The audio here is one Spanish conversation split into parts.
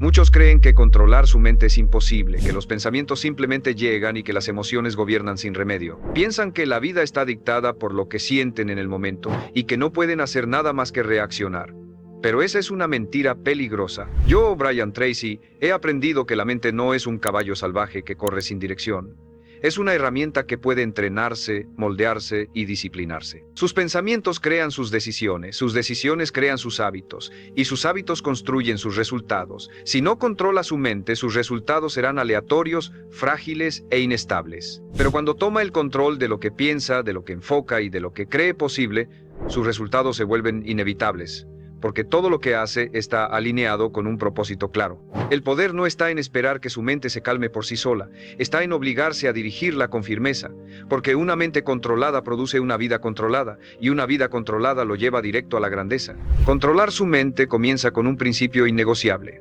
Muchos creen que controlar su mente es imposible, que los pensamientos simplemente llegan y que las emociones gobiernan sin remedio. Piensan que la vida está dictada por lo que sienten en el momento y que no pueden hacer nada más que reaccionar. Pero esa es una mentira peligrosa. Yo, Brian Tracy, he aprendido que la mente no es un caballo salvaje que corre sin dirección. Es una herramienta que puede entrenarse, moldearse y disciplinarse. Sus pensamientos crean sus decisiones crean sus hábitos, y sus hábitos construyen sus resultados. Si no controla su mente, sus resultados serán aleatorios, frágiles e inestables. Pero cuando toma el control de lo que piensa, de lo que enfoca y de lo que cree posible, sus resultados se vuelven inevitables, porque todo lo que hace está alineado con un propósito claro. El poder no está en esperar que su mente se calme por sí sola, está en obligarse a dirigirla con firmeza, porque una mente controlada produce una vida controlada, y una vida controlada lo lleva directo a la grandeza. Controlar su mente comienza con un principio innegociable.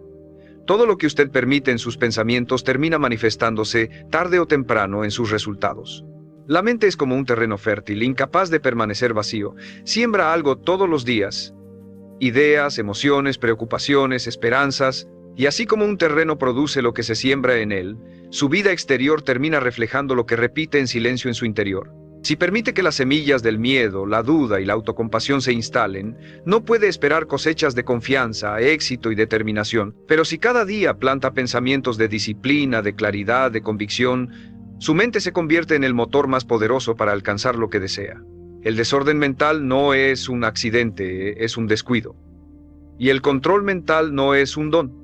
Todo lo que usted permite en sus pensamientos termina manifestándose tarde o temprano en sus resultados. La mente es como un terreno fértil, incapaz de permanecer vacío. Siembra algo todos los días. Ideas, emociones, preocupaciones, esperanzas, y así como un terreno produce lo que se siembra en él, su vida exterior termina reflejando lo que repite en silencio en su interior. Si permite que las semillas del miedo, la duda y la autocompasión se instalen, no puede esperar cosechas de confianza, éxito y determinación. Pero si cada día planta pensamientos de disciplina, de claridad, de convicción, su mente se convierte en el motor más poderoso para alcanzar lo que desea. El desorden mental no es un accidente, es un descuido. Y el control mental no es un don.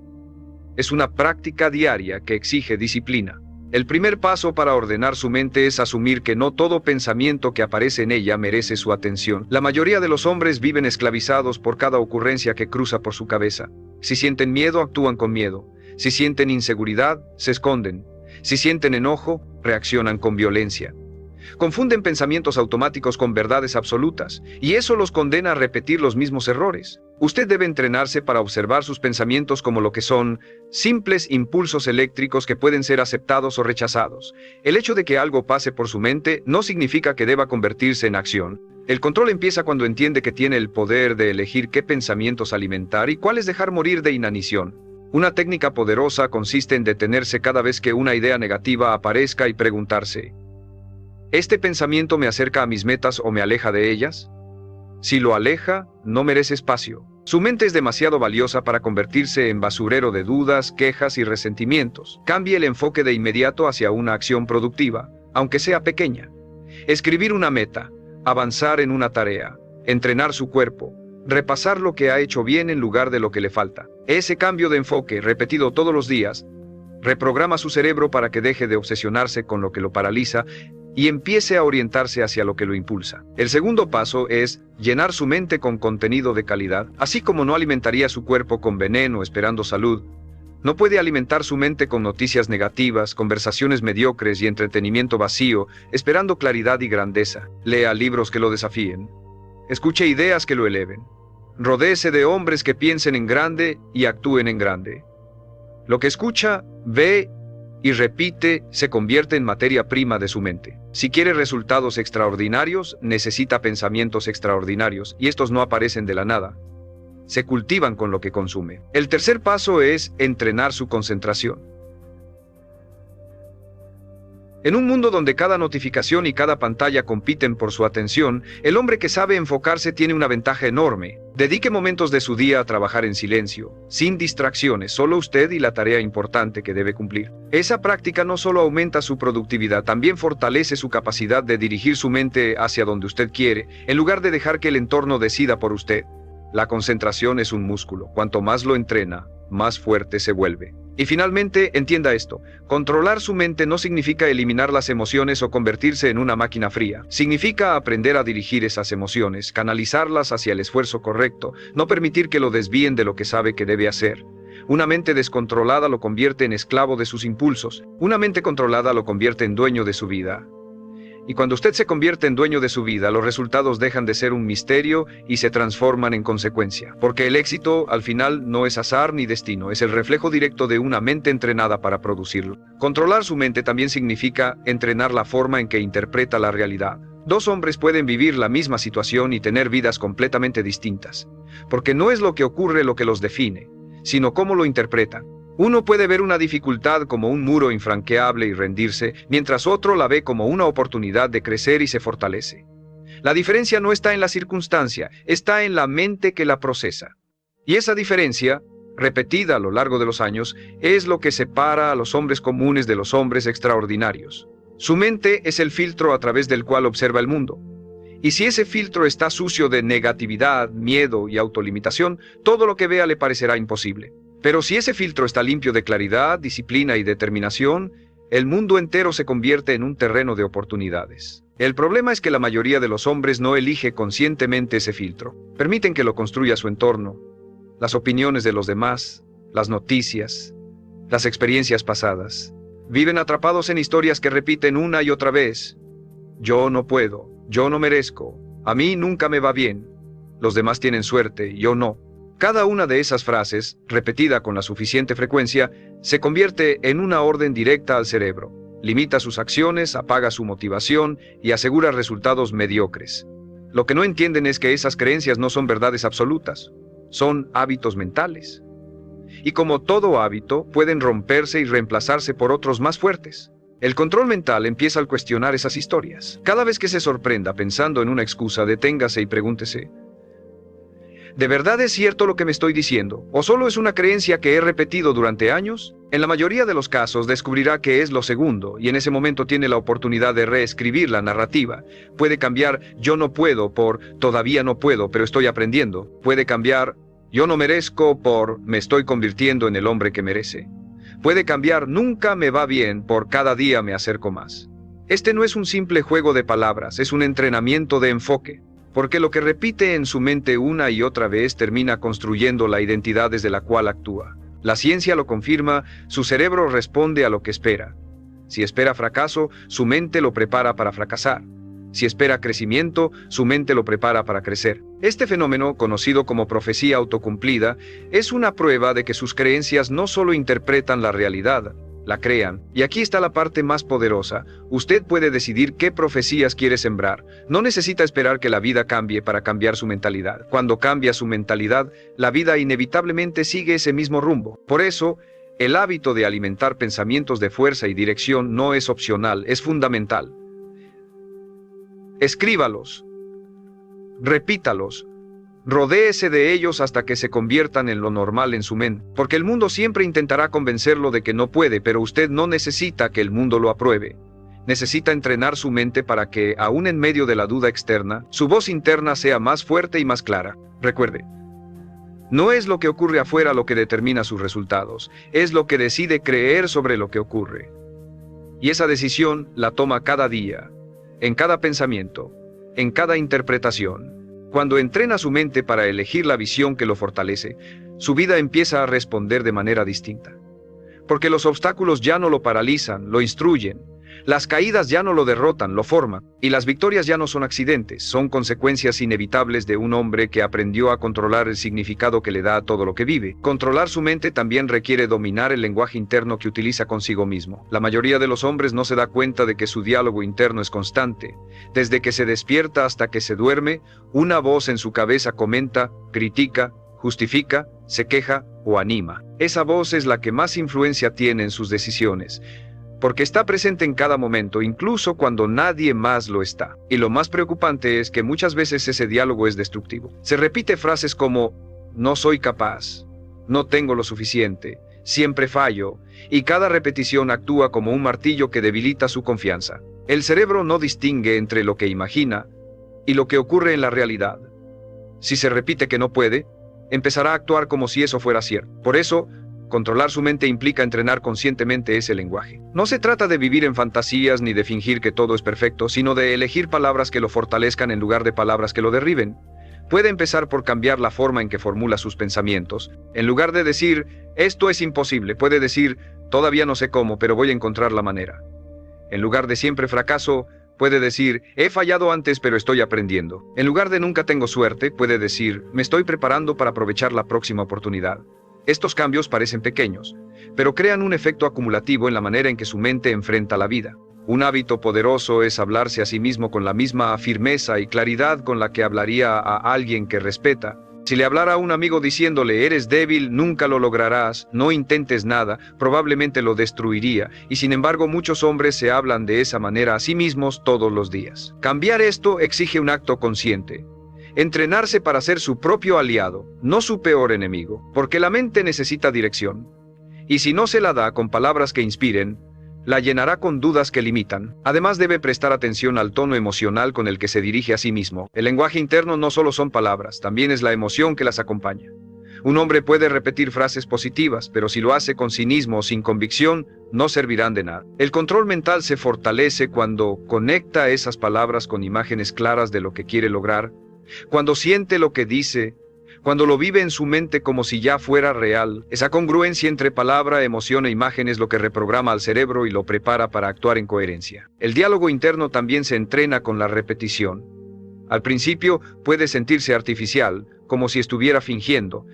Es una práctica diaria que exige disciplina. El primer paso para ordenar su mente es asumir que no todo pensamiento que aparece en ella merece su atención. La mayoría de los hombres viven esclavizados por cada ocurrencia que cruza por su cabeza. Si sienten miedo, actúan con miedo. Si sienten inseguridad, se esconden. Si sienten enojo, reaccionan con violencia. Confunden pensamientos automáticos con verdades absolutas, y eso los condena a repetir los mismos errores. Usted debe entrenarse para observar sus pensamientos como lo que son: simples impulsos eléctricos que pueden ser aceptados o rechazados. El hecho de que algo pase por su mente no significa que deba convertirse en acción. El control empieza cuando entiende que tiene el poder de elegir qué pensamientos alimentar y cuáles dejar morir de inanición. Una técnica poderosa consiste en detenerse cada vez que una idea negativa aparezca y preguntarse: ¿este pensamiento me acerca a mis metas o me aleja de ellas? Si lo aleja, no merece espacio. Su mente es demasiado valiosa para convertirse en basurero de dudas, quejas y resentimientos. Cambie el enfoque de inmediato hacia una acción productiva, aunque sea pequeña. Escribir una meta, avanzar en una tarea, entrenar su cuerpo, repasar lo que ha hecho bien en lugar de lo que le falta. Ese cambio de enfoque, repetido todos los días, reprograma su cerebro para que deje de obsesionarse con lo que lo paraliza y empiece a orientarse hacia lo que lo impulsa. El segundo paso es llenar su mente con contenido de calidad. Así como no alimentaría su cuerpo con veneno esperando salud, no puede alimentar su mente con noticias negativas, conversaciones mediocres y entretenimiento vacío, esperando claridad y grandeza. Lea libros que lo desafíen. Escuche ideas que lo eleven. Rodéese de hombres que piensen en grande y actúen en grande. Lo que escucha, ve y repite se convierte en materia prima de su mente. Si quiere resultados extraordinarios, necesita pensamientos extraordinarios, y estos no aparecen de la nada. Se cultivan con lo que consume. El tercer paso es entrenar su concentración. En un mundo donde cada notificación y cada pantalla compiten por su atención, el hombre que sabe enfocarse tiene una ventaja enorme. Dedique momentos de su día a trabajar en silencio, sin distracciones, solo usted y la tarea importante que debe cumplir. Esa práctica no solo aumenta su productividad, también fortalece su capacidad de dirigir su mente hacia donde usted quiere, en lugar de dejar que el entorno decida por usted. La concentración es un músculo. Cuanto más lo entrena, más fuerte se vuelve. Y finalmente, entienda esto: controlar su mente no significa eliminar las emociones o convertirse en una máquina fría. Significa aprender a dirigir esas emociones, canalizarlas hacia el esfuerzo correcto, no permitir que lo desvíen de lo que sabe que debe hacer. Una mente descontrolada lo convierte en esclavo de sus impulsos. Una mente controlada lo convierte en dueño de su vida. Y cuando usted se convierte en dueño de su vida, los resultados dejan de ser un misterio y se transforman en consecuencia. Porque el éxito, al final, no es azar ni destino, es el reflejo directo de una mente entrenada para producirlo. Controlar su mente también significa entrenar la forma en que interpreta la realidad. Dos hombres pueden vivir la misma situación y tener vidas completamente distintas. Porque no es lo que ocurre lo que los define, sino cómo lo interpretan. Uno puede ver una dificultad como un muro infranqueable y rendirse, mientras otro la ve como una oportunidad de crecer y se fortalece. La diferencia no está en la circunstancia, está en la mente que la procesa. Y esa diferencia, repetida a lo largo de los años, es lo que separa a los hombres comunes de los hombres extraordinarios. Su mente es el filtro a través del cual observa el mundo. Y si ese filtro está sucio de negatividad, miedo y autolimitación, todo lo que vea le parecerá imposible. Pero si ese filtro está limpio de claridad, disciplina y determinación, el mundo entero se convierte en un terreno de oportunidades. El problema es que la mayoría de los hombres no elige conscientemente ese filtro. Permiten que lo construya su entorno, las opiniones de los demás, las noticias, las experiencias pasadas. Viven atrapados en historias que repiten una y otra vez. Yo no puedo, yo no merezco, a mí nunca me va bien, los demás tienen suerte, yo no. Cada una de esas frases, repetida con la suficiente frecuencia, se convierte en una orden directa al cerebro. Limita sus acciones, apaga su motivación y asegura resultados mediocres. Lo que no entienden es que esas creencias no son verdades absolutas, son hábitos mentales. Y como todo hábito, pueden romperse y reemplazarse por otros más fuertes. El control mental empieza al cuestionar esas historias. Cada vez que se sorprenda pensando en una excusa, deténgase y pregúntese: ¿de verdad es cierto lo que me estoy diciendo? ¿O solo es una creencia que he repetido durante años? En la mayoría de los casos descubrirá que es lo segundo, y en ese momento tiene la oportunidad de reescribir la narrativa. Puede cambiar "yo no puedo" por "todavía no puedo, pero estoy aprendiendo". Puede cambiar "yo no merezco" por "me estoy convirtiendo en el hombre que merece". Puede cambiar "nunca me va bien" por "cada día me acerco más". Este no es un simple juego de palabras, es un entrenamiento de enfoque. Porque lo que repite en su mente una y otra vez termina construyendo la identidad desde la cual actúa. La ciencia lo confirma, su cerebro responde a lo que espera. Si espera fracaso, su mente lo prepara para fracasar. Si espera crecimiento, su mente lo prepara para crecer. Este fenómeno, conocido como profecía autocumplida, es una prueba de que sus creencias no solo interpretan la realidad, la crean. Y aquí está la parte más poderosa. Usted puede decidir qué profecías quiere sembrar. No necesita esperar que la vida cambie para cambiar su mentalidad. Cuando cambia su mentalidad, la vida inevitablemente sigue ese mismo rumbo. Por eso, el hábito de alimentar pensamientos de fuerza y dirección no es opcional, es fundamental. Escríbalos. Repítalos. Rodéese de ellos hasta que se conviertan en lo normal en su mente, porque el mundo siempre intentará convencerlo de que no puede, pero usted no necesita que el mundo lo apruebe. Necesita entrenar su mente para que, aún en medio de la duda externa, su voz interna sea más fuerte y más clara. Recuerde, no es lo que ocurre afuera lo que determina sus resultados, es lo que decide creer sobre lo que ocurre. Y esa decisión la toma cada día, en cada pensamiento, en cada interpretación. Cuando entrena su mente para elegir la visión que lo fortalece, su vida empieza a responder de manera distinta. Porque los obstáculos ya no lo paralizan, lo instruyen. Las caídas ya no lo derrotan, lo forman. Y las victorias ya no son accidentes, son consecuencias inevitables de un hombre que aprendió a controlar el significado que le da a todo lo que vive. Controlar su mente también requiere dominar el lenguaje interno que utiliza consigo mismo. La mayoría de los hombres no se da cuenta de que su diálogo interno es constante. Desde que se despierta hasta que se duerme, una voz en su cabeza comenta, critica, justifica, se queja o anima. Esa voz es la que más influencia tiene en sus decisiones, porque está presente en cada momento, incluso cuando nadie más lo está. Y lo más preocupante es que muchas veces ese diálogo es destructivo. Se repite frases como "no soy capaz", "no tengo lo suficiente", "siempre fallo", y cada repetición actúa como un martillo que debilita su confianza. El cerebro no distingue entre lo que imagina y lo que ocurre en la realidad. Si se repite que no puede, empezará a actuar como si eso fuera cierto. Por eso, controlar su mente implica entrenar conscientemente ese lenguaje. No se trata de vivir en fantasías ni de fingir que todo es perfecto, sino de elegir palabras que lo fortalezcan en lugar de palabras que lo derriben. Puede empezar por cambiar la forma en que formula sus pensamientos. En lugar de decir "esto es imposible", puede decir "todavía no sé cómo, pero voy a encontrar la manera". En lugar de "siempre fracaso", puede decir "he fallado antes, pero estoy aprendiendo". En lugar de "nunca tengo suerte", puede decir "me estoy preparando para aprovechar la próxima oportunidad". Estos cambios parecen pequeños, pero crean un efecto acumulativo en la manera en que su mente enfrenta la vida. Un hábito poderoso es hablarse a sí mismo con la misma firmeza y claridad con la que hablaría a alguien que respeta. Si le hablara a un amigo diciéndole eres débil, nunca lo lograrás, no intentes nada, probablemente lo destruiría, y sin embargo muchos hombres se hablan de esa manera a sí mismos todos los días. Cambiar esto exige un acto consciente. Entrenarse para ser su propio aliado, no su peor enemigo, porque la mente necesita dirección. Y si no se la da con palabras que inspiren, la llenará con dudas que limitan. Además debe prestar atención al tono emocional con el que se dirige a sí mismo. El lenguaje interno no solo son palabras, también es la emoción que las acompaña. Un hombre puede repetir frases positivas, pero si lo hace con cinismo o sin convicción, no servirán de nada. El control mental se fortalece cuando conecta esas palabras con imágenes claras de lo que quiere lograr, cuando siente lo que dice, cuando lo vive en su mente como si ya fuera real. Esa congruencia entre palabra, emoción e imagen es lo que reprograma al cerebro y lo prepara para actuar en coherencia. El diálogo interno también se entrena con la repetición. Al principio puede sentirse artificial, como si estuviera fingiendo,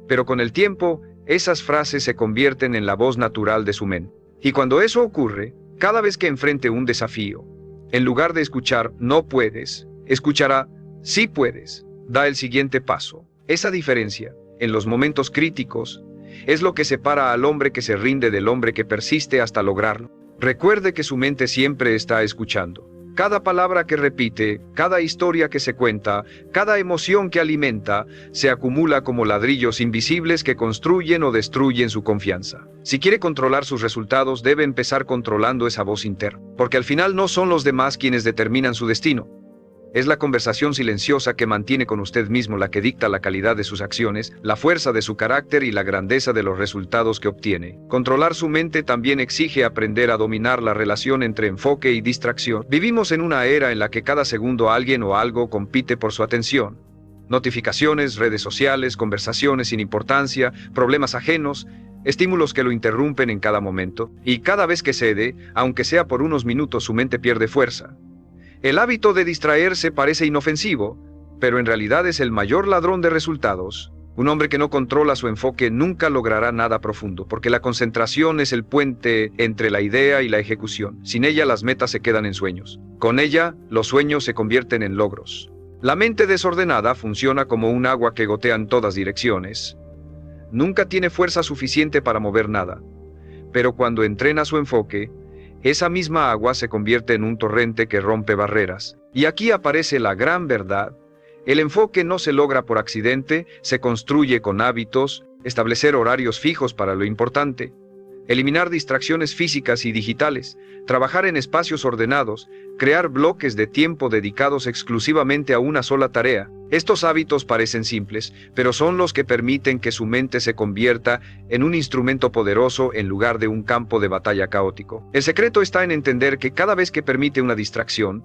pero con el tiempo, esas frases se convierten en la voz natural de su mente. Y cuando eso ocurre, cada vez que enfrente un desafío, en lugar de escuchar "no puedes", escuchará "sí puedes". Da el siguiente paso. Esa diferencia, en los momentos críticos, es lo que separa al hombre que se rinde del hombre que persiste hasta lograrlo. Recuerde que su mente siempre está escuchando. Cada palabra que repite, cada historia que se cuenta, cada emoción que alimenta, se acumula como ladrillos invisibles que construyen o destruyen su confianza. Si quiere controlar sus resultados, debe empezar controlando esa voz interna, porque al final no son los demás quienes determinan su destino. Es la conversación silenciosa que mantiene con usted mismo la que dicta la calidad de sus acciones, la fuerza de su carácter y la grandeza de los resultados que obtiene. Controlar su mente también exige aprender a dominar la relación entre enfoque y distracción. Vivimos en una era en la que cada segundo alguien o algo compite por su atención. Notificaciones, redes sociales, conversaciones sin importancia, problemas ajenos, estímulos que lo interrumpen en cada momento, y cada vez que cede, aunque sea por unos minutos, su mente pierde fuerza. El hábito de distraerse parece inofensivo, pero en realidad es el mayor ladrón de resultados. Un hombre que no controla su enfoque nunca logrará nada profundo, porque la concentración es el puente entre la idea y la ejecución. Sin ella, las metas se quedan en sueños. Con ella, los sueños se convierten en logros. La mente desordenada funciona como un agua que gotea en todas direcciones. Nunca tiene fuerza suficiente para mover nada. Pero cuando entrena su enfoque, esa misma agua se convierte en un torrente que rompe barreras. Y aquí aparece la gran verdad. El enfoque no se logra por accidente, se construye con hábitos, establecer horarios fijos para lo importante, eliminar distracciones físicas y digitales, trabajar en espacios ordenados, crear bloques de tiempo dedicados exclusivamente a una sola tarea. Estos hábitos parecen simples, pero son los que permiten que su mente se convierta en un instrumento poderoso en lugar de un campo de batalla caótico. El secreto está en entender que cada vez que permite una distracción,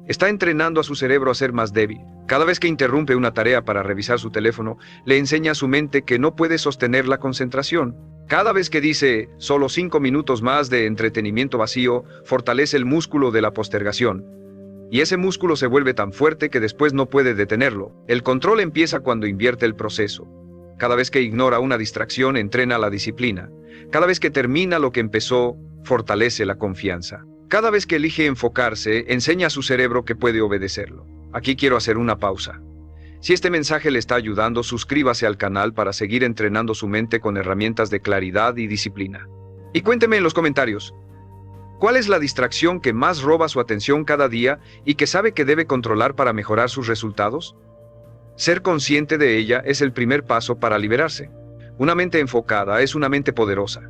está entrenando a su cerebro a ser más débil. Cada vez que interrumpe una tarea para revisar su teléfono, le enseña a su mente que no puede sostener la concentración. Cada vez que dice solo 5 minutos más de entretenimiento vacío, fortalece el músculo de la postergación. Y ese músculo se vuelve tan fuerte que después no puede detenerlo. El control empieza cuando invierte el proceso. Cada vez que ignora una distracción, entrena la disciplina. Cada vez que termina lo que empezó, fortalece la confianza. Cada vez que elige enfocarse, enseña a su cerebro que puede obedecerlo. Aquí quiero hacer una pausa. Si este mensaje le está ayudando, suscríbase al canal para seguir entrenando su mente con herramientas de claridad y disciplina. Y cuénteme en los comentarios, ¿cuál es la distracción que más roba su atención cada día y que sabe que debe controlar para mejorar sus resultados? Ser consciente de ella es el primer paso para liberarse. Una mente enfocada es una mente poderosa.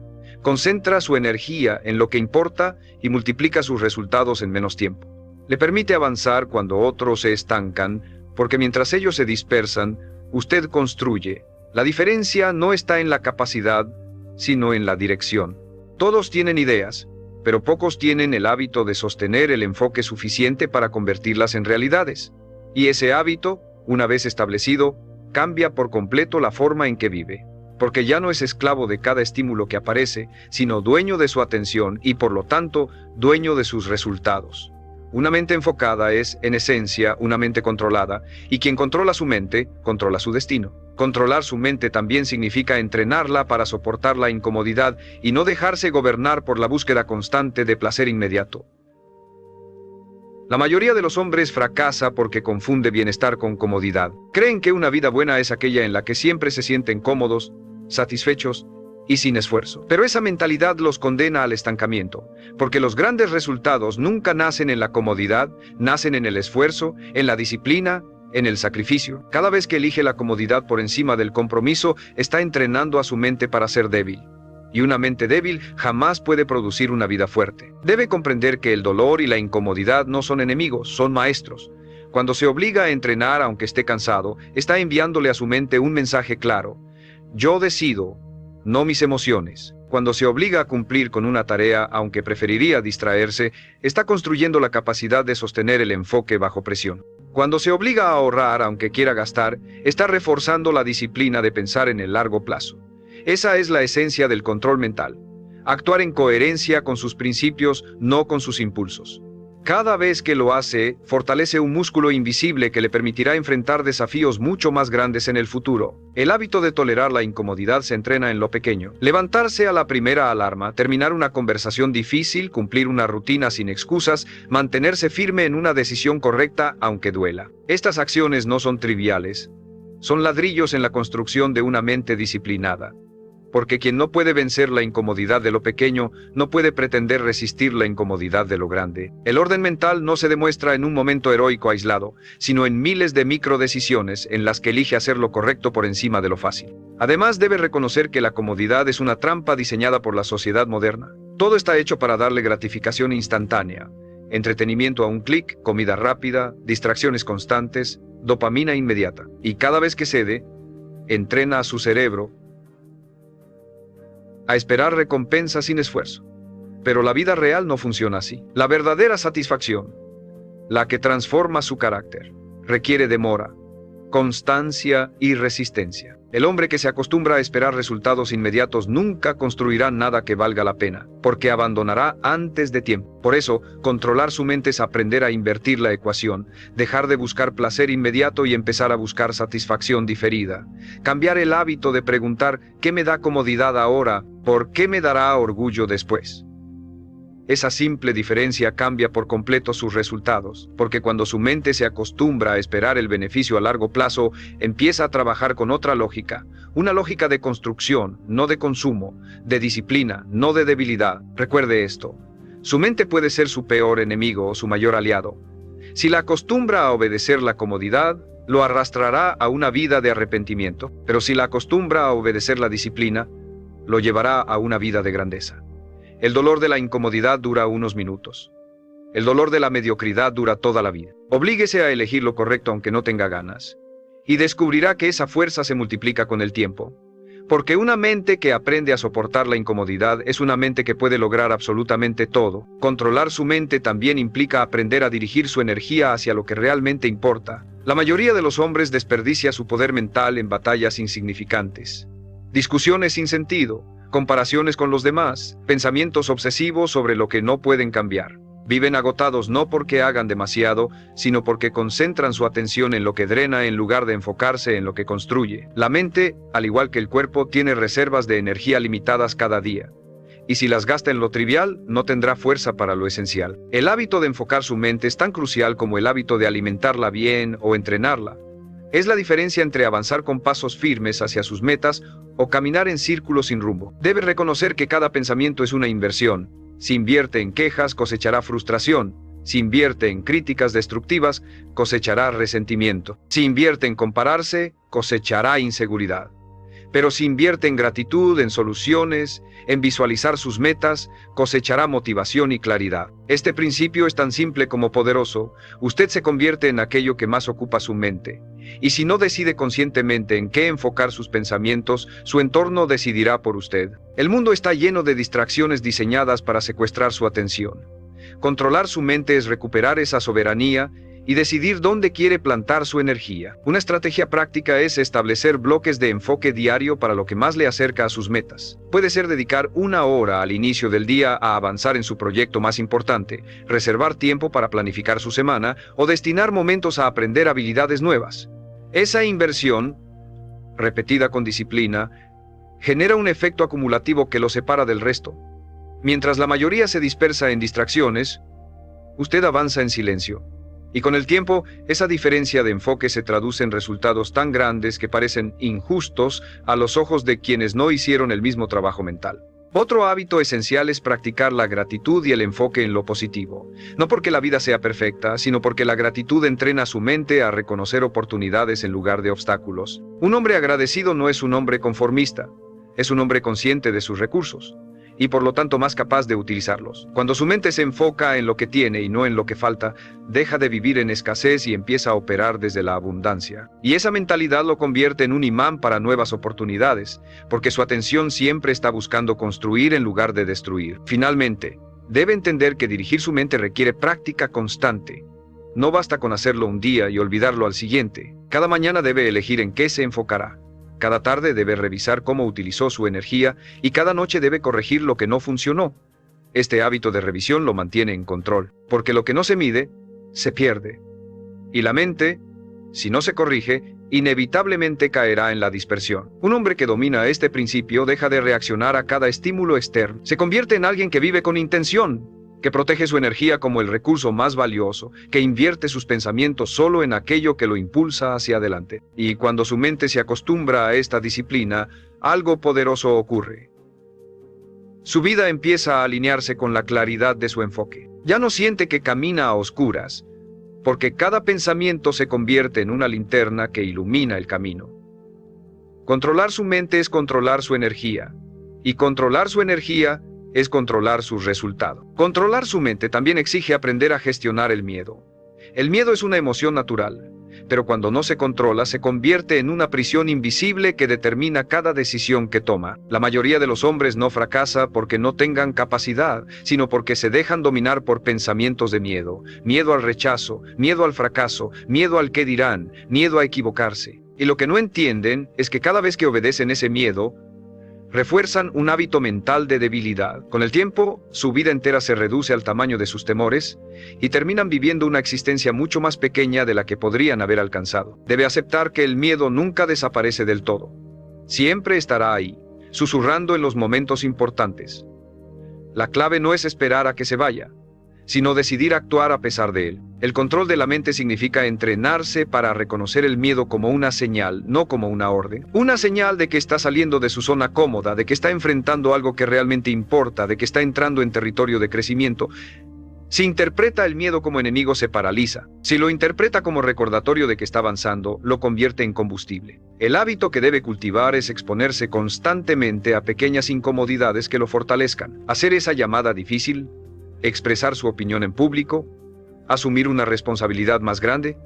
Concentra su energía en lo que importa y multiplica sus resultados en menos tiempo. Le permite avanzar cuando otros se estancan, porque mientras ellos se dispersan, usted construye. La diferencia no está en la capacidad, sino en la dirección. Todos tienen ideas, pero pocos tienen el hábito de sostener el enfoque suficiente para convertirlas en realidades. Y ese hábito, una vez establecido, cambia por completo la forma en que vive. Porque ya no es esclavo de cada estímulo que aparece, sino dueño de su atención y por lo tanto, dueño de sus resultados. Una mente enfocada es, en esencia, una mente controlada, y quien controla su mente, controla su destino. Controlar su mente también significa entrenarla para soportar la incomodidad y no dejarse gobernar por la búsqueda constante de placer inmediato. La mayoría de los hombres fracasa porque confunde bienestar con comodidad. Creen que una vida buena es aquella en la que siempre se sienten cómodos, satisfechos y sin esfuerzo. Pero esa mentalidad los condena al estancamiento, porque los grandes resultados nunca nacen en la comodidad, nacen en el esfuerzo, en la disciplina, en el sacrificio. Cada vez que elige la comodidad por encima del compromiso, está entrenando a su mente para ser débil. Y una mente débil jamás puede producir una vida fuerte. Debe comprender que el dolor y la incomodidad no son enemigos, son maestros. Cuando se obliga a entrenar aunque esté cansado, está enviándole a su mente un mensaje claro. Yo decido, no mis emociones. Cuando se obliga a cumplir con una tarea, aunque preferiría distraerse, está construyendo la capacidad de sostener el enfoque bajo presión. Cuando se obliga a ahorrar, aunque quiera gastar, está reforzando la disciplina de pensar en el largo plazo. Esa es la esencia del control mental. Actuar en coherencia con sus principios, no con sus impulsos. Cada vez que lo hace, fortalece un músculo invisible que le permitirá enfrentar desafíos mucho más grandes en el futuro. El hábito de tolerar la incomodidad se entrena en lo pequeño. Levantarse a la primera alarma, terminar una conversación difícil, cumplir una rutina sin excusas, mantenerse firme en una decisión correcta aunque duela. Estas acciones no son triviales. Son ladrillos en la construcción de una mente disciplinada. Porque quien no puede vencer la incomodidad de lo pequeño, no puede pretender resistir la incomodidad de lo grande. El orden mental no se demuestra en un momento heroico aislado, sino en miles de microdecisiones en las que elige hacer lo correcto por encima de lo fácil. Además, debe reconocer que la comodidad es una trampa diseñada por la sociedad moderna. Todo está hecho para darle gratificación instantánea, entretenimiento a un clic, comida rápida, distracciones constantes, dopamina inmediata. Y cada vez que cede, entrena a su cerebro a esperar recompensa sin esfuerzo. Pero la vida real no funciona así. La verdadera satisfacción, la que transforma su carácter, requiere demora, constancia y resistencia. El hombre que se acostumbra a esperar resultados inmediatos nunca construirá nada que valga la pena, porque abandonará antes de tiempo. Por eso, controlar su mente es aprender a invertir la ecuación, dejar de buscar placer inmediato y empezar a buscar satisfacción diferida. Cambiar el hábito de preguntar ¿qué me da comodidad ahora? ¿Por qué me dará orgullo después? Esa simple diferencia cambia por completo sus resultados, porque cuando su mente se acostumbra a esperar el beneficio a largo plazo, empieza a trabajar con otra lógica, una lógica de construcción, no de consumo, de disciplina, no de debilidad. Recuerde esto, su mente puede ser su peor enemigo o su mayor aliado. Si la acostumbra a obedecer la comodidad, lo arrastrará a una vida de arrepentimiento, pero si la acostumbra a obedecer la disciplina, lo llevará a una vida de grandeza. El dolor de la incomodidad dura unos minutos. El dolor de la mediocridad dura toda la vida. Oblíguese a elegir lo correcto aunque no tenga ganas, y descubrirá que esa fuerza se multiplica con el tiempo. Porque una mente que aprende a soportar la incomodidad es una mente que puede lograr absolutamente todo. Controlar su mente también implica aprender a dirigir su energía hacia lo que realmente importa. La mayoría de los hombres desperdicia su poder mental en batallas insignificantes, discusiones sin sentido, comparaciones con los demás, pensamientos obsesivos sobre lo que no pueden cambiar. Viven agotados no porque hagan demasiado, sino porque concentran su atención en lo que drena en lugar de enfocarse en lo que construye. La mente, al igual que el cuerpo, tiene reservas de energía limitadas cada día. Y si las gasta en lo trivial, no tendrá fuerza para lo esencial. El hábito de enfocar su mente es tan crucial como el hábito de alimentarla bien o entrenarla. Es la diferencia entre avanzar con pasos firmes hacia sus metas o caminar en círculos sin rumbo. Debe reconocer que cada pensamiento es una inversión. Si invierte en quejas, cosechará frustración. Si invierte en críticas destructivas, cosechará resentimiento. Si invierte en compararse, cosechará inseguridad. Pero si invierte en gratitud, en soluciones, en visualizar sus metas, cosechará motivación y claridad. Este principio es tan simple como poderoso. Usted se convierte en aquello que más ocupa su mente. Y si no decide conscientemente en qué enfocar sus pensamientos, su entorno decidirá por usted. El mundo está lleno de distracciones diseñadas para secuestrar su atención. Controlar su mente es recuperar esa soberanía y decidir dónde quiere plantar su energía. Una estrategia práctica es establecer bloques de enfoque diario para lo que más le acerca a sus metas. Puede ser dedicar 1 hora al inicio del día a avanzar en su proyecto más importante, reservar tiempo para planificar su semana o destinar momentos a aprender habilidades nuevas. Esa inversión, repetida con disciplina, genera un efecto acumulativo que lo separa del resto. Mientras la mayoría se dispersa en distracciones, usted avanza en silencio. Y con el tiempo, esa diferencia de enfoque se traduce en resultados tan grandes que parecen injustos a los ojos de quienes no hicieron el mismo trabajo mental. Otro hábito esencial es practicar la gratitud y el enfoque en lo positivo. No porque la vida sea perfecta, sino porque la gratitud entrena su mente a reconocer oportunidades en lugar de obstáculos. Un hombre agradecido no es un hombre conformista, es un hombre consciente de sus recursos, y por lo tanto más capaz de utilizarlos. Cuando su mente se enfoca en lo que tiene y no en lo que falta, deja de vivir en escasez y empieza a operar desde la abundancia. Y esa mentalidad lo convierte en un imán para nuevas oportunidades, porque su atención siempre está buscando construir en lugar de destruir. Finalmente, debe entender que dirigir su mente requiere práctica constante. No basta con hacerlo un día y olvidarlo al siguiente. Cada mañana debe elegir en qué se enfocará. Cada tarde debe revisar cómo utilizó su energía y cada noche debe corregir lo que no funcionó. Este hábito de revisión lo mantiene en control, porque lo que no se mide, se pierde. Y la mente, si no se corrige, inevitablemente caerá en la dispersión. Un hombre que domina este principio deja de reaccionar a cada estímulo externo. Se convierte en alguien que vive con intención, que protege su energía como el recurso más valioso, que invierte sus pensamientos solo en aquello que lo impulsa hacia adelante. Y cuando su mente se acostumbra a esta disciplina, algo poderoso ocurre. Su vida empieza a alinearse con la claridad de su enfoque. Ya no siente que camina a oscuras, porque cada pensamiento se convierte en una linterna que ilumina el camino. Controlar su mente es controlar su energía, y controlar su energía es controlar sus resultados. Controlar su mente también exige aprender a gestionar el miedo. El miedo es una emoción natural, pero cuando no se controla se convierte en una prisión invisible que determina cada decisión que toma. La mayoría de los hombres no fracasa porque no tengan capacidad, sino porque se dejan dominar por pensamientos de miedo. Miedo al rechazo, miedo al fracaso, miedo al qué dirán, miedo a equivocarse. Y lo que no entienden es que cada vez que obedecen ese miedo, refuerzan un hábito mental de debilidad. Con el tiempo, su vida entera se reduce al tamaño de sus temores y terminan viviendo una existencia mucho más pequeña de la que podrían haber alcanzado. Debe aceptar que el miedo nunca desaparece del todo. Siempre estará ahí, susurrando en los momentos importantes. La clave no es esperar a que se vaya, sino decidir actuar a pesar de él. El control de la mente significa entrenarse para reconocer el miedo como una señal, no como una orden. Una señal de que está saliendo de su zona cómoda, de que está enfrentando algo que realmente importa, de que está entrando en territorio de crecimiento. Si interpreta el miedo como enemigo, se paraliza. Si lo interpreta como recordatorio de que está avanzando, lo convierte en combustible. El hábito que debe cultivar es exponerse constantemente a pequeñas incomodidades que lo fortalezcan. Hacer esa llamada difícil, expresar su opinión en público, asumir una responsabilidad más grande,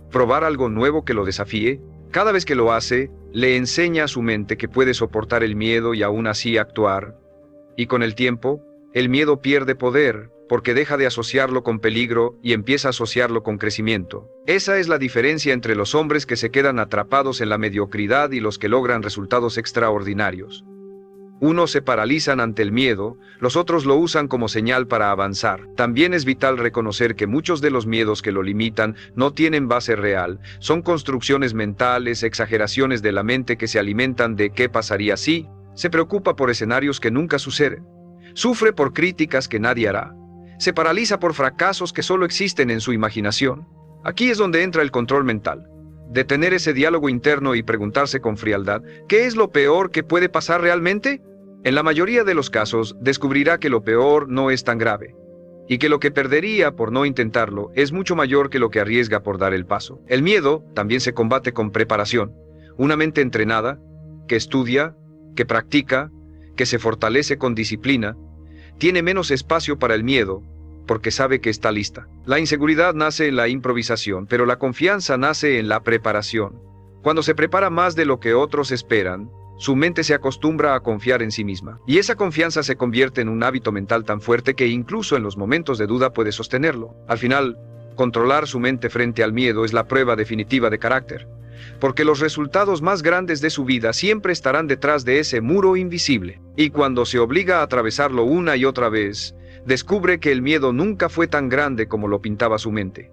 probar algo nuevo que lo desafíe. Cada vez que lo hace, le enseña a su mente que puede soportar el miedo y aún así actuar. Y con el tiempo, el miedo pierde poder, porque deja de asociarlo con peligro y empieza a asociarlo con crecimiento. Esa es la diferencia entre los hombres que se quedan atrapados en la mediocridad y los que logran resultados extraordinarios. Unos se paralizan ante el miedo, los otros lo usan como señal para avanzar. También es vital reconocer que muchos de los miedos que lo limitan no tienen base real, son construcciones mentales, exageraciones de la mente que se alimentan de ¿qué pasaría si? Se preocupa por escenarios que nunca suceden, sufre por críticas que nadie hará, se paraliza por fracasos que solo existen en su imaginación. Aquí es donde entra el control mental. Detener ese diálogo interno y preguntarse con frialdad, ¿qué es lo peor que puede pasar realmente? En la mayoría de los casos, descubrirá que lo peor no es tan grave, y que lo que perdería por no intentarlo es mucho mayor que lo que arriesga por dar el paso. El miedo también se combate con preparación. Una mente entrenada, que estudia, que practica, que se fortalece con disciplina, tiene menos espacio para el miedo, porque sabe que está lista. La inseguridad nace en la improvisación, pero la confianza nace en la preparación. Cuando se prepara más de lo que otros esperan, su mente se acostumbra a confiar en sí misma. Y esa confianza se convierte en un hábito mental tan fuerte que incluso en los momentos de duda puede sostenerlo. Al final, controlar su mente frente al miedo es la prueba definitiva de carácter, porque los resultados más grandes de su vida siempre estarán detrás de ese muro invisible. Y cuando se obliga a atravesarlo una y otra vez, descubre que el miedo nunca fue tan grande como lo pintaba su mente.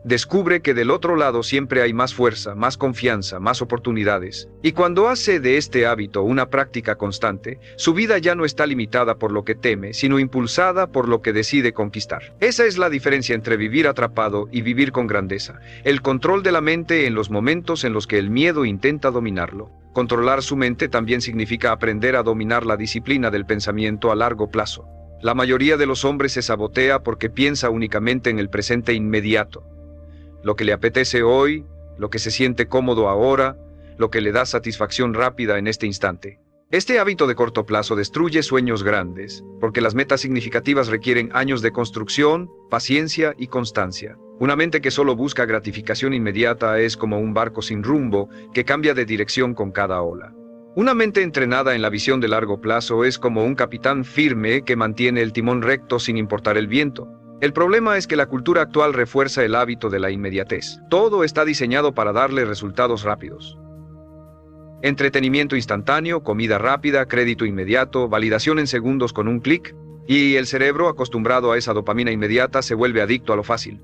descubre que del otro lado siempre hay más fuerza, más confianza, más oportunidades. Y cuando hace de este hábito una práctica constante, su vida ya no está limitada por lo que teme, sino impulsada por lo que decide conquistar. Esa es la diferencia entre vivir atrapado y vivir con grandeza. El control de la mente en los momentos en los que el miedo intenta dominarlo. Controlar su mente también significa aprender a dominar la disciplina del pensamiento a largo plazo. La mayoría de los hombres se sabotea porque piensa únicamente en el presente inmediato. Lo que le apetece hoy, lo que se siente cómodo ahora, lo que le da satisfacción rápida en este instante. Este hábito de corto plazo destruye sueños grandes, porque las metas significativas requieren años de construcción, paciencia y constancia. Una mente que solo busca gratificación inmediata es como un barco sin rumbo que cambia de dirección con cada ola. Una mente entrenada en la visión de largo plazo es como un capitán firme que mantiene el timón recto sin importar el viento. El problema es que la cultura actual refuerza el hábito de la inmediatez. Todo está diseñado para darle resultados rápidos. Entretenimiento instantáneo, comida rápida, crédito inmediato, validación en segundos con un clic, y el cerebro, acostumbrado a esa dopamina inmediata, se vuelve adicto a lo fácil.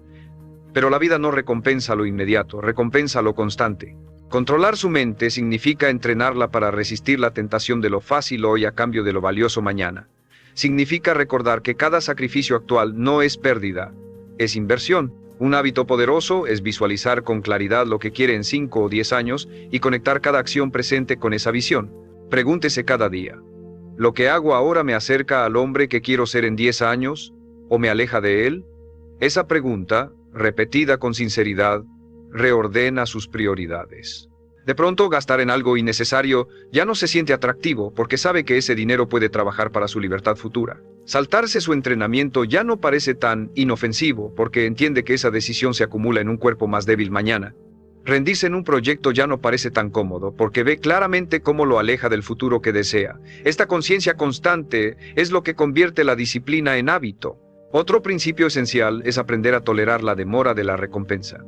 Pero la vida no recompensa lo inmediato, recompensa lo constante. Controlar su mente significa entrenarla para resistir la tentación de lo fácil hoy a cambio de lo valioso mañana. Significa recordar que cada sacrificio actual no es pérdida, es inversión. Un hábito poderoso es visualizar con claridad lo que quiere en 5 o 10 años y conectar cada acción presente con esa visión. Pregúntese cada día: ¿lo que hago ahora me acerca al hombre que quiero ser en 10 años o me aleja de él? Esa pregunta, repetida con sinceridad, reordena sus prioridades. De pronto, gastar en algo innecesario ya no se siente atractivo porque sabe que ese dinero puede trabajar para su libertad futura. Saltarse su entrenamiento ya no parece tan inofensivo porque entiende que esa decisión se acumula en un cuerpo más débil mañana. Rendirse en un proyecto ya no parece tan cómodo porque ve claramente cómo lo aleja del futuro que desea. Esta conciencia constante es lo que convierte la disciplina en hábito. Otro principio esencial es aprender a tolerar la demora de la recompensa.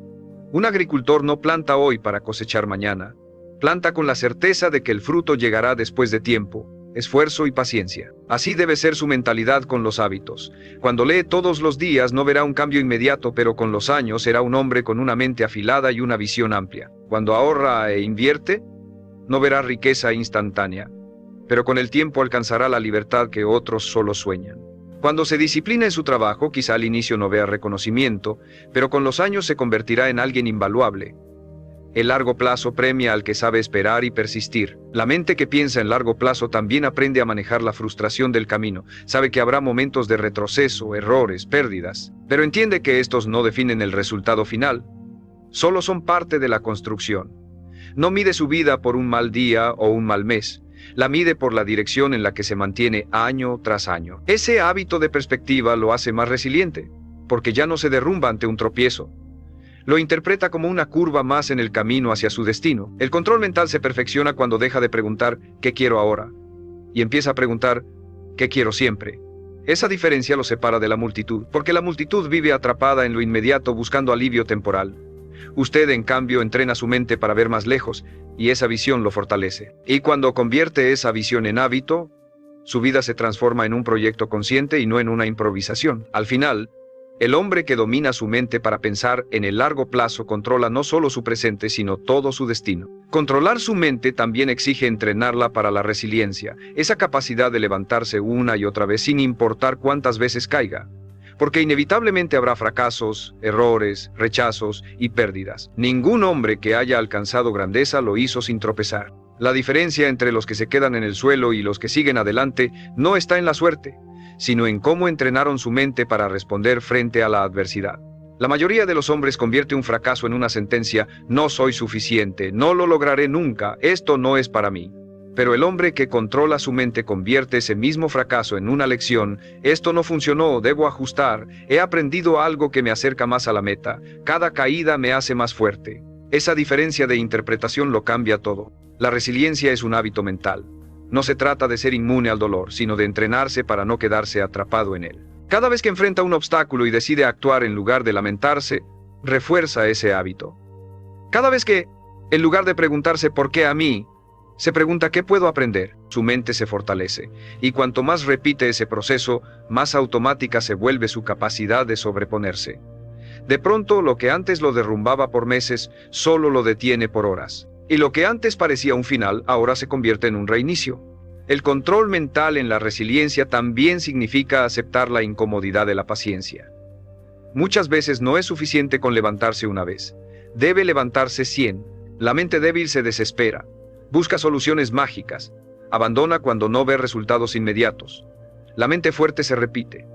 Un agricultor no planta hoy para cosechar mañana. Planta con la certeza de que el fruto llegará después de tiempo, esfuerzo y paciencia. Así debe ser su mentalidad con los hábitos. Cuando lee todos los días no verá un cambio inmediato, pero con los años será un hombre con una mente afilada y una visión amplia. Cuando ahorra e invierte, no verá riqueza instantánea, pero con el tiempo alcanzará la libertad que otros solo sueñan. Cuando se disciplina en su trabajo, quizá al inicio no vea reconocimiento, pero con los años se convertirá en alguien invaluable. El largo plazo premia al que sabe esperar y persistir. La mente que piensa en largo plazo también aprende a manejar la frustración del camino. Sabe que habrá momentos de retroceso, errores, pérdidas, pero entiende que estos no definen el resultado final. Solo son parte de la construcción. No mide su vida por un mal día o un mal mes. La mide por la dirección en la que se mantiene año tras año. Ese hábito de perspectiva lo hace más resiliente, porque ya no se derrumba ante un tropiezo. Lo interpreta como una curva más en el camino hacia su destino. El control mental se perfecciona cuando deja de preguntar ¿qué quiero ahora? Y empieza a preguntar ¿qué quiero siempre? Esa diferencia lo separa de la multitud, porque la multitud vive atrapada en lo inmediato buscando alivio temporal. Usted, en cambio, entrena su mente para ver más lejos, y esa visión lo fortalece. Y cuando convierte esa visión en hábito, su vida se transforma en un proyecto consciente y no en una improvisación. Al final, el hombre que domina su mente para pensar en el largo plazo controla no solo su presente, sino todo su destino. Controlar su mente también exige entrenarla para la resiliencia, esa capacidad de levantarse una y otra vez sin importar cuántas veces caiga. Porque inevitablemente habrá fracasos, errores, rechazos y pérdidas. Ningún hombre que haya alcanzado grandeza lo hizo sin tropezar. La diferencia entre los que se quedan en el suelo y los que siguen adelante no está en la suerte, sino en cómo entrenaron su mente para responder frente a la adversidad. La mayoría de los hombres convierte un fracaso en una sentencia: no soy suficiente, no lo lograré nunca, esto no es para mí. Pero el hombre que controla su mente convierte ese mismo fracaso en una lección: esto no funcionó, debo ajustar, he aprendido algo que me acerca más a la meta, cada caída me hace más fuerte. Esa diferencia de interpretación lo cambia todo. La resiliencia es un hábito mental. No se trata de ser inmune al dolor, sino de entrenarse para no quedarse atrapado en él. Cada vez que enfrenta un obstáculo y decide actuar en lugar de lamentarse, refuerza ese hábito. Cada vez que, en lugar de preguntarse ¿por qué a mí?, se pregunta ¿qué puedo aprender?, su mente se fortalece, y cuanto más repite ese proceso, más automática se vuelve su capacidad de sobreponerse. De pronto, lo que antes lo derrumbaba por meses, solo lo detiene por horas. Y lo que antes parecía un final, ahora se convierte en un reinicio. El control mental en la resiliencia también significa aceptar la incomodidad de la paciencia. Muchas veces no es suficiente con levantarse una vez. Debe levantarse 100. La mente débil se desespera. Busca soluciones mágicas. Abandona cuando no ve resultados inmediatos. La mente fuerte se repite.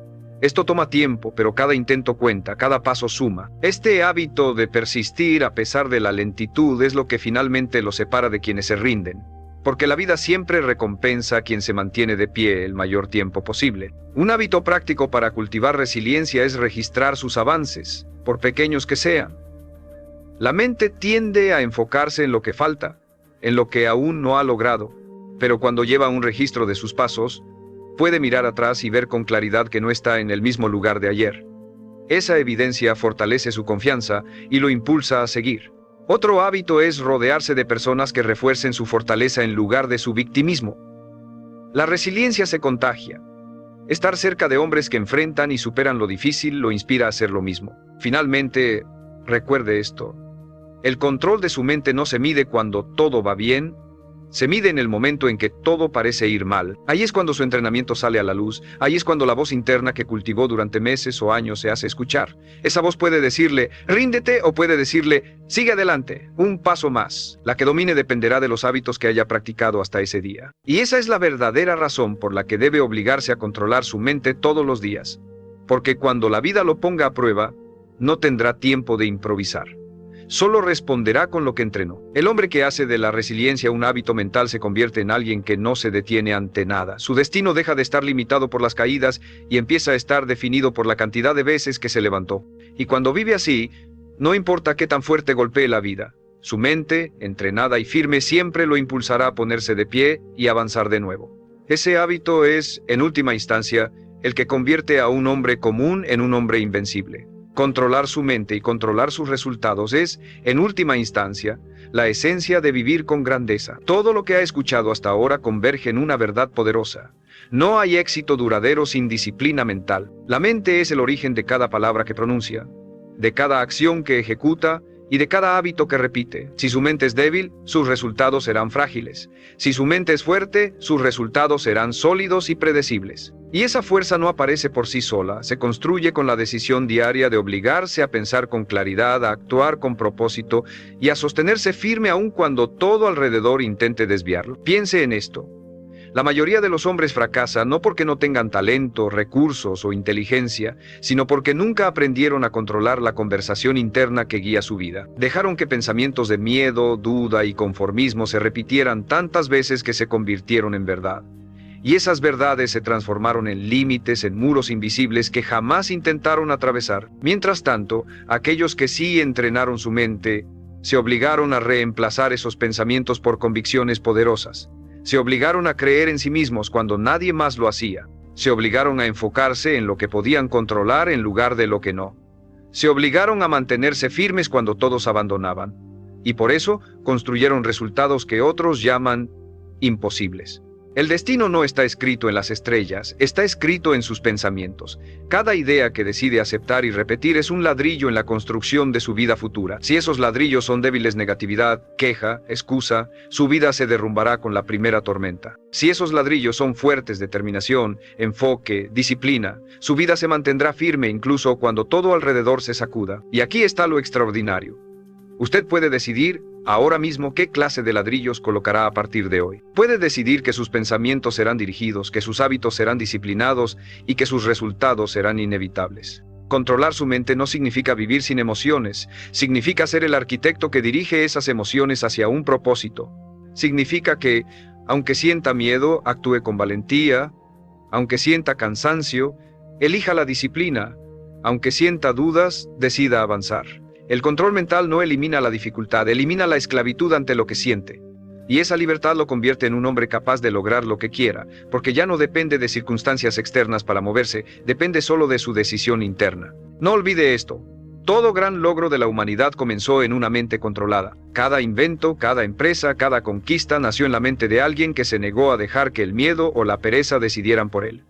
Esto toma tiempo, pero cada intento cuenta, cada paso suma. Este hábito de persistir a pesar de la lentitud es lo que finalmente lo separa de quienes se rinden. Porque la vida siempre recompensa a quien se mantiene de pie el mayor tiempo posible. Un hábito práctico para cultivar resiliencia es registrar sus avances, por pequeños que sean. La mente tiende a enfocarse en lo que falta, en lo que aún no ha logrado, pero cuando lleva un registro de sus pasos, puede mirar atrás y ver con claridad que no está en el mismo lugar de ayer. Esa evidencia fortalece su confianza y lo impulsa a seguir. Otro hábito es rodearse de personas que refuercen su fortaleza en lugar de su victimismo. La resiliencia se contagia. Estar cerca de hombres que enfrentan y superan lo difícil lo inspira a hacer lo mismo. Finalmente, recuerde esto. El control de su mente no se mide cuando todo va bien, se mide en el momento en que todo parece ir mal. Ahí es cuando su entrenamiento sale a la luz, ahí es cuando la voz interna que cultivó durante meses o años se hace escuchar. Esa voz puede decirle, ríndete, o puede decirle, sigue adelante, un paso más. La que domine dependerá de los hábitos que haya practicado hasta ese día. Y esa es la verdadera razón por la que debe obligarse a controlar su mente todos los días. Porque cuando la vida lo ponga a prueba, no tendrá tiempo de improvisar. Solo responderá con lo que entrenó. El hombre que hace de la resiliencia un hábito mental se convierte en alguien que no se detiene ante nada. Su destino deja de estar limitado por las caídas y empieza a estar definido por la cantidad de veces que se levantó. Y cuando vive así, no importa qué tan fuerte golpee la vida, su mente, entrenada y firme, siempre lo impulsará a ponerse de pie y avanzar de nuevo. Ese hábito es, en última instancia, el que convierte a un hombre común en un hombre invencible. Controlar su mente y controlar sus resultados es, en última instancia, la esencia de vivir con grandeza. Todo lo que ha escuchado hasta ahora converge en una verdad poderosa. No hay éxito duradero sin disciplina mental. La mente es el origen de cada palabra que pronuncia, de cada acción que ejecuta y de cada hábito que repite. Si su mente es débil, sus resultados serán frágiles. Si su mente es fuerte, sus resultados serán sólidos y predecibles. Y esa fuerza no aparece por sí sola, se construye con la decisión diaria de obligarse a pensar con claridad, a actuar con propósito y a sostenerse firme aun cuando todo alrededor intente desviarlo. Piense en esto. La mayoría de los hombres fracasan no porque no tengan talento, recursos o inteligencia, sino porque nunca aprendieron a controlar la conversación interna que guía su vida. Dejaron que pensamientos de miedo, duda y conformismo se repitieran tantas veces que se convirtieron en verdad. Y esas verdades se transformaron en límites, en muros invisibles que jamás intentaron atravesar. Mientras tanto, aquellos que sí entrenaron su mente, se obligaron a reemplazar esos pensamientos por convicciones poderosas. Se obligaron a creer en sí mismos cuando nadie más lo hacía. Se obligaron a enfocarse en lo que podían controlar en lugar de lo que no. Se obligaron a mantenerse firmes cuando todos abandonaban. Y por eso construyeron resultados que otros llaman imposibles. El destino no está escrito en las estrellas, está escrito en sus pensamientos. Cada idea que decide aceptar y repetir es un ladrillo en la construcción de su vida futura. Si esos ladrillos son débiles, negatividad, queja, excusa, su vida se derrumbará con la primera tormenta. Si esos ladrillos son fuertes, determinación, enfoque, disciplina, su vida se mantendrá firme incluso cuando todo alrededor se sacuda. Y aquí está lo extraordinario. Usted puede decidir ahora mismo qué clase de ladrillos colocará a partir de hoy. Puede decidir que sus pensamientos serán dirigidos, que sus hábitos serán disciplinados y que sus resultados serán inevitables. Controlar su mente no significa vivir sin emociones, significa ser el arquitecto que dirige esas emociones hacia un propósito. Significa que, aunque sienta miedo, actúe con valentía, aunque sienta cansancio, elija la disciplina, aunque sienta dudas, decida avanzar. El control mental no elimina la dificultad, elimina la esclavitud ante lo que siente. Y esa libertad lo convierte en un hombre capaz de lograr lo que quiera, porque ya no depende de circunstancias externas para moverse, depende solo de su decisión interna. No olvide esto. Todo gran logro de la humanidad comenzó en una mente controlada. Cada invento, cada empresa, cada conquista nació en la mente de alguien que se negó a dejar que el miedo o la pereza decidieran por él.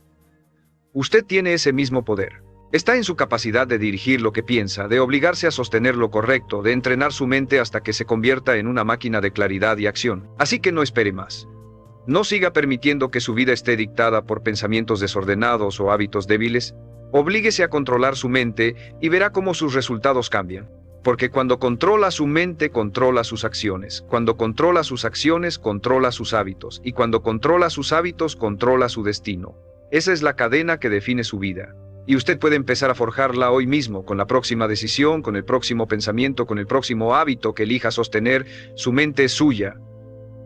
Usted tiene ese mismo poder. Está en su capacidad de dirigir lo que piensa, de obligarse a sostener lo correcto, de entrenar su mente hasta que se convierta en una máquina de claridad y acción. Así que no espere más. No siga permitiendo que su vida esté dictada por pensamientos desordenados o hábitos débiles. Oblíguese a controlar su mente y verá cómo sus resultados cambian. Porque cuando controla su mente, controla sus acciones. Cuando controla sus acciones, controla sus hábitos. Y cuando controla sus hábitos, controla su destino. Esa es la cadena que define su vida. Y usted puede empezar a forjarla hoy mismo, con la próxima decisión, con el próximo pensamiento, con el próximo hábito que elija sostener. Su mente es suya.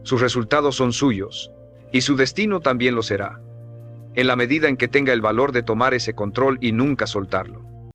Sus resultados son suyos. Y su destino también lo será. En la medida en que tenga el valor de tomar ese control y nunca soltarlo.